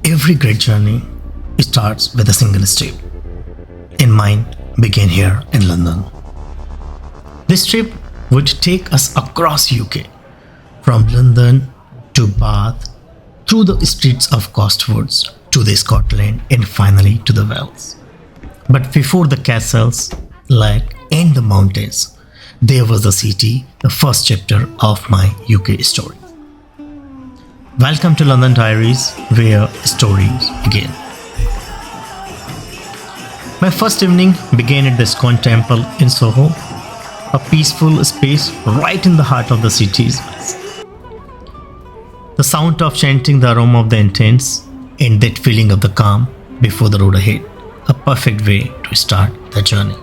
Every great journey starts with a single step, and mine began here in London. This trip would take us across UK, from London to Bath, through the streets of Costwoods to the Scotland, and finally to the Wales. But before the castles, lake, and the mountains, there was the city, the first chapter of my UK story. Welcome to London Diaries, where stories begin. My first evening began at the ISKCON Temple in Soho, a peaceful space right in the heart of the city. The sound of chanting, the aroma of the incense, and that feeling of the calm before the road ahead, a perfect way to start the journey.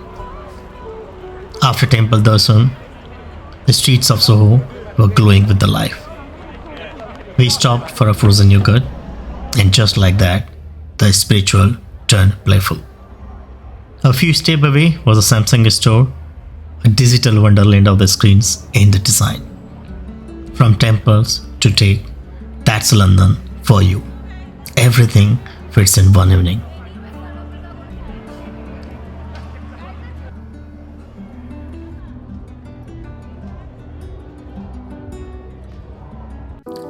After temple darshan, the streets of Soho were glowing with the life. We stopped for a frozen yogurt, and just like that, the spiritual turned playful. A few steps away was a Samsung store, a digital wonderland of the screens and the design. From temples to tech, that's London for you. Everything fits in one evening.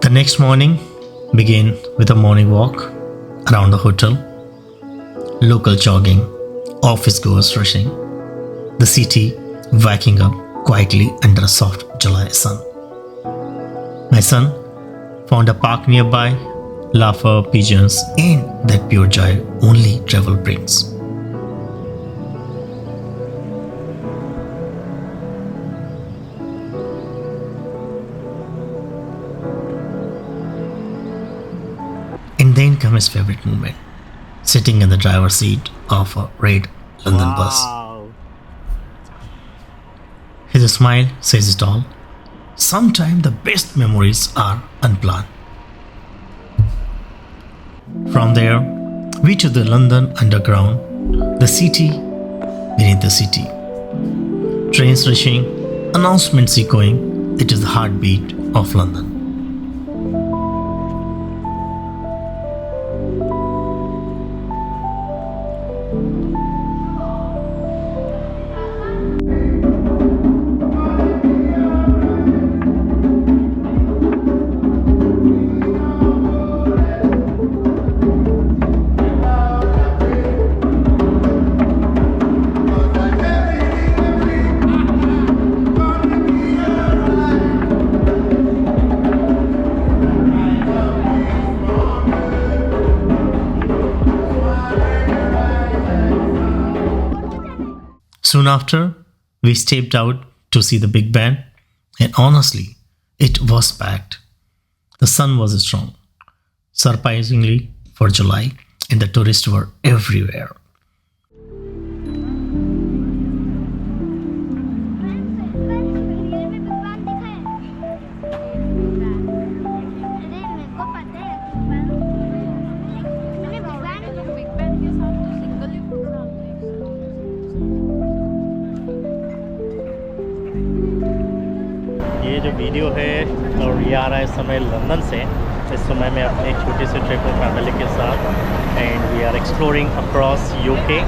The next morning began with a morning walk around the hotel, local jogging, office goers rushing, the city waking up quietly under a soft July sun. My son found a park nearby, laughter, pigeons, and that pure joy only travel brings. And then comes his favorite moment, sitting in the driver's seat of a red London bus. His smile says it all. Sometimes the best memories are unplanned. From there, we took the London Underground, the city beneath the city. Trains rushing, announcements echoing, it is the heartbeat of London. Soon after, we stepped out to see the Big Ben, and honestly, it was packed. The sun was strong, surprisingly for July, and the tourists were everywhere. ये जो video है और ये आ रहा है इस समय London से। इस समय मैं अपने एक छोटे से ट्रिप हूँ फैमिली के साथ, and we are exploring across UK.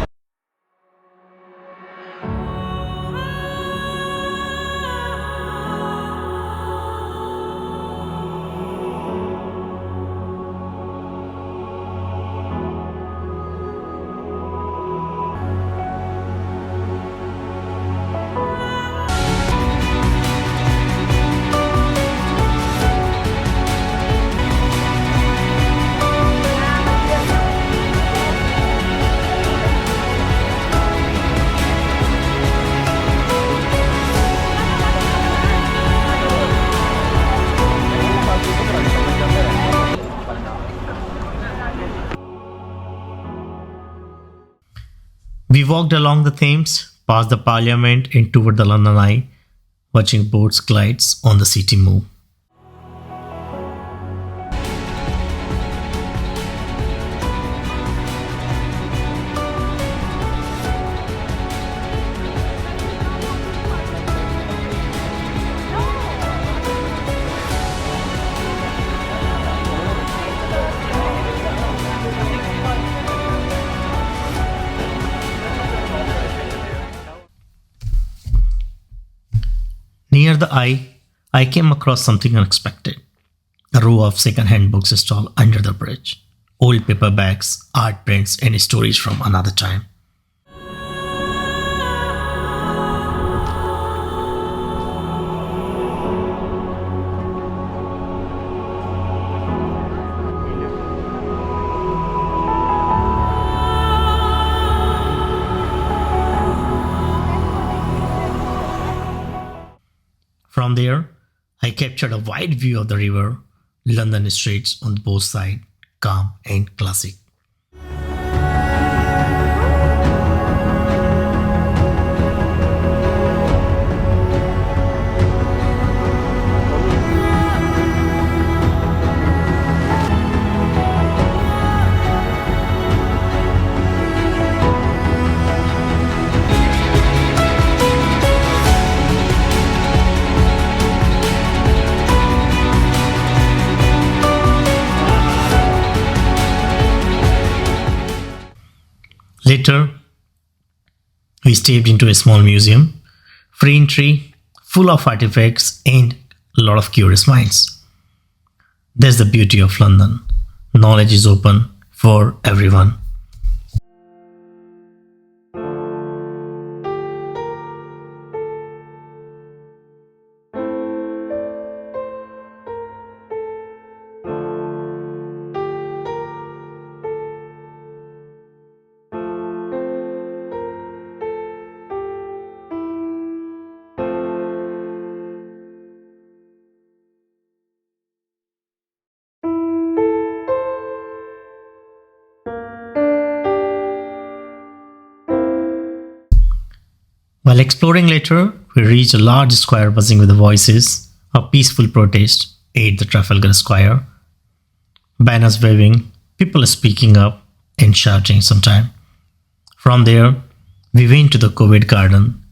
We walked along the Thames, past the Parliament and toward the London Eye, watching boats glides on the city move. I came across something unexpected. A row of second-hand books stalled under the bridge. Old paperbacks, art prints, and stories from another time. From there, I captured a wide view of the river, London streets on both sides, calm and classic. Later, we stepped into a small museum, free entry, full of artifacts and a lot of curious minds. That's the beauty of London. Knowledge is open for everyone. While exploring later, we reached a large square buzzing with the voices of peaceful protest at the Trafalgar Square. Banners waving, people speaking up and shouting sometime. From there, we went to the Covent Garden.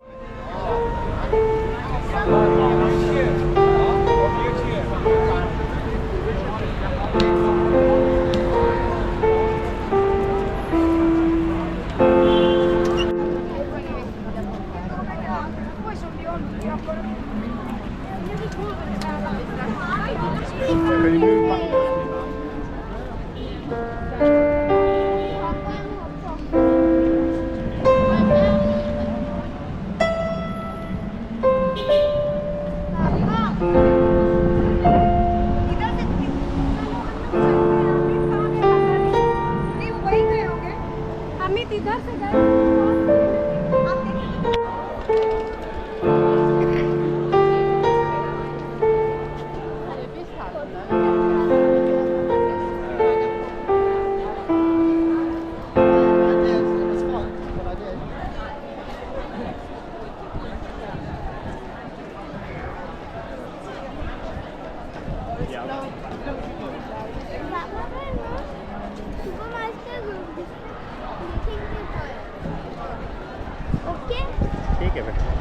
ठीक है बेटा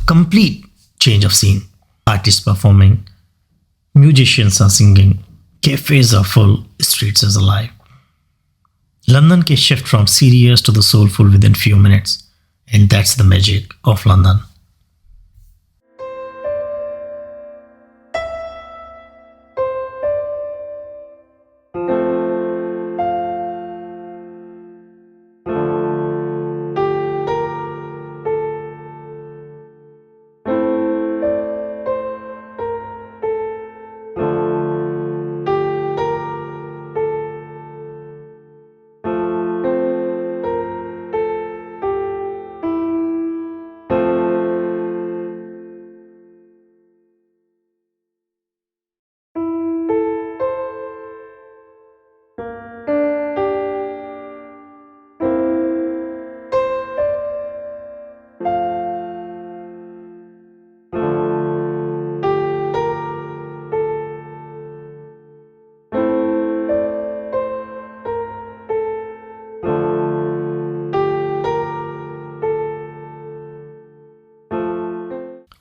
Complete change of scene. Artists performing, musicians are singing, cafes are full, streets are alive. London can shift from serious to the soulful within few minutes, and that's the magic of London.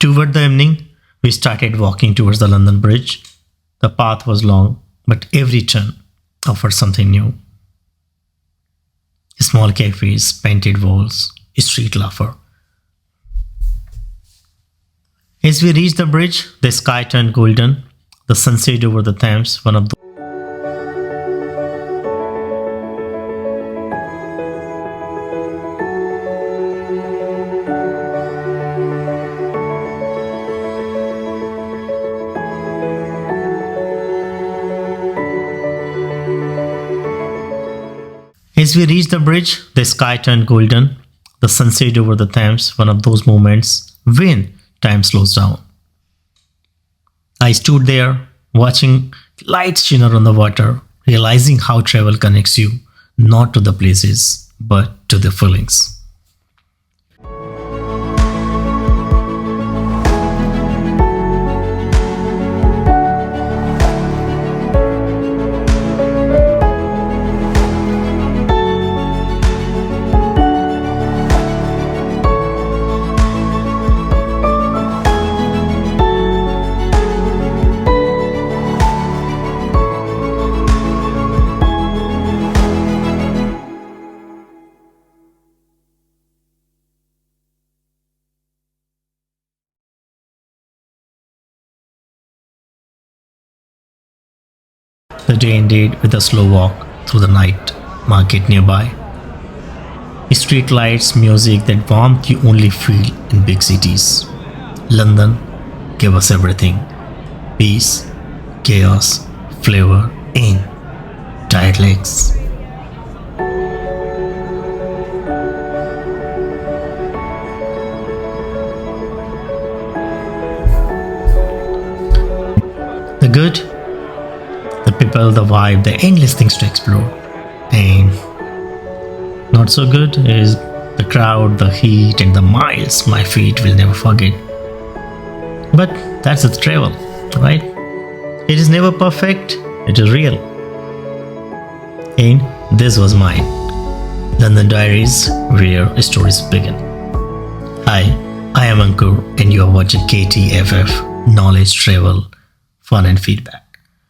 Toward the evening, we started walking towards the London Bridge. The path was long, but every turn offered something new. Small cafes, painted walls, street laughter. As we reached the bridge, the sky turned golden. The sunset over the Thames, one of the As we reached the bridge, the sky turned golden. The sunset over the Thames, one of those moments when time slows down. I stood there, watching lights shimmer on the water, realizing how travel connects you not to the places, but to the feelings. The day ended with a slow walk through the night market nearby. Street lights, music, that warmth you only feel in big cities. London gave us everything: peace, chaos, flavor, and tired legs. The good, the people, the vibe, the endless things to explore. And not so good is the crowd, the heat, and the miles my feet will never forget. But that's the travel, right? It is never perfect, it is real. And this was mine. London Diaries, where stories begin. Hi, I am Ankur, and you are watching KTFF, Knowledge, Travel, Fun and Feedback.